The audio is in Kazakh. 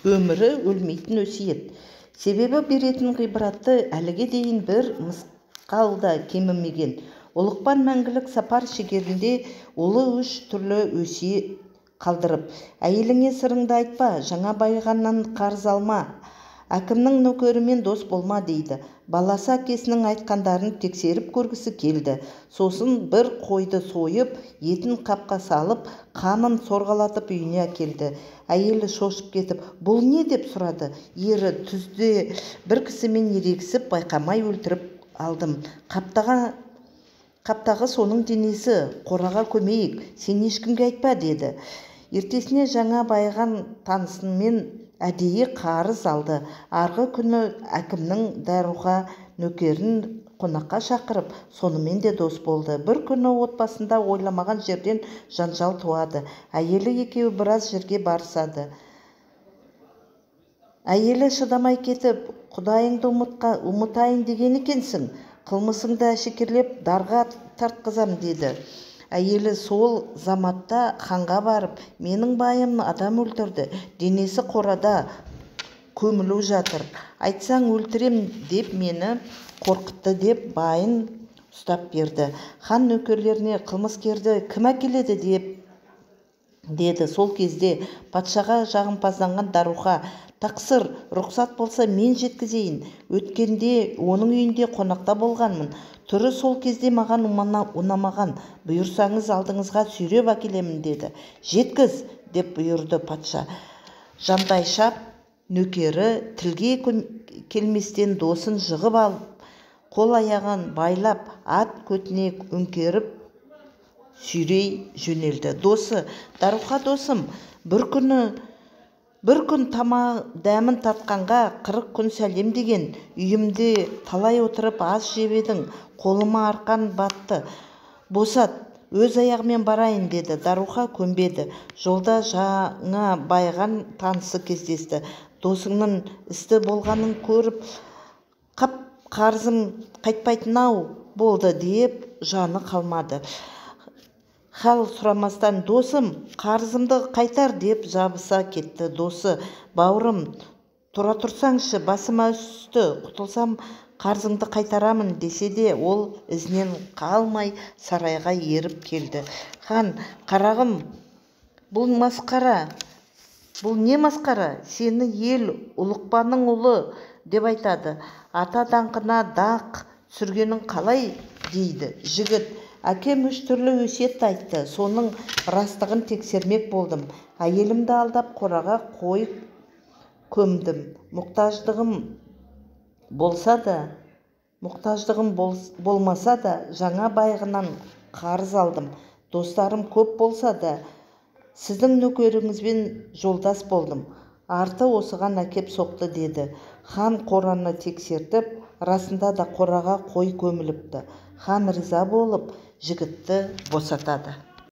өмірі өлмейтін өсиет. Себебі беретін ғибратты әліге дейін бір мысқал да кемімеген. Ұлықпан мәңгілік сапар шегерінде ұлы 3 түрлі өсиет қалдырып: әйеліңе сырыңды айтпа, жаңа байығаннан қарыз алма, әкімнің нөкерімен дос болма дейді. Баласы әкесінің айтқандарын тексеріп көргісі келді. Сосын бір қойды сойып, етін қапқа салып, қанын сорғалатып үйіне әкелді. Әйелі шошып кетіп, бұл не деп сұрады. Ері, түзде бір кісімен ерегісіп, байқамай өлтіріп алдым. Қаптағы соның денесі, қораға көмейік, сен ешкімге айтпа деді. Ертесіне жаңа байыған танысымен әдейі қарыз алды. Арғы күні әкімнің Дәруға нөкерін қонаққа шақырып, сонымен де дос болды. Бір күні отбасында ойламаған жерден жанжал туады. Әйелі екеуі біраз жерге барысады. Әйелі шыдамай кетіп, құдайыңды ұмытайын деген екенсің, қылмысыңды әшекерлеп дарға тартқызам деді. Әйелі сол заматта ханға барып, менің байым адам өлтірді, денесі қорада көмілу жатыр, айтсаң өлтірем деп мені қорқытты деп байын ұстап берді. Хан нөкерлеріне қылмыскерді кім әкеледі деді. Сол кезде патшаға жағымпазданған Даруға, тақсыр, рұқсат болса мен жеткізейін. Өткенде оның үйінде қонақта болғанмын. Түрі сол кезде маған ұнамаған. Бұйырсаңыз алдыңызға сүйреп әкелемін деді. Жеткіз деп бұйырды патша. Жандайшап нөкері тілге келместен досын жығып алып, қол аяғын байлап, ат көтіне өңкеріп сүйрей жөнелді. Досы, Даруға досым, бір күн дәмін татқанға 40 күн сәлем деген. Үйімде талай отырып аз жеп едің, қолыма арқан батты. Босат, өз аяғымен барайын деді. Даруға көнбеді. Жолда жаңа байыған танысы кездесті. Досыңның істі болғанын көріп, қап, қарызым қайтпайтын-ау болды деп жаны қалмады. Хал сұрамастан, досым, қарызымды қайтар деп жабыса кетті. Досы, бауырым, тұра тұрсаңшы, басыма үсті, құтылсам қарызыңды қайтарамын десе де, ол ізінен қалмай сарайға еріп келді. Хан, қарағым, бұл не масқара? Сені ел Ұлықпанның ұлы деп айтады. Ата даңқына дақ сүргенің қалай дейді. Жігіт, әкем 3 түрлі өсиет айтты. Соның растығын тексермек болдым. Әйелімді алдап қораға қойып көмдім. Мұқтаждығым болмаса да жаңа байығынан қарыз алдым. Достарым көп болса да сіздің нөкеріңізбен жолдас болдым. Арты осыған әкеп соқты деді. Хан қораны тексертіп, расында да қораға қой көміліпті. Хан риза болып жігітті босатады.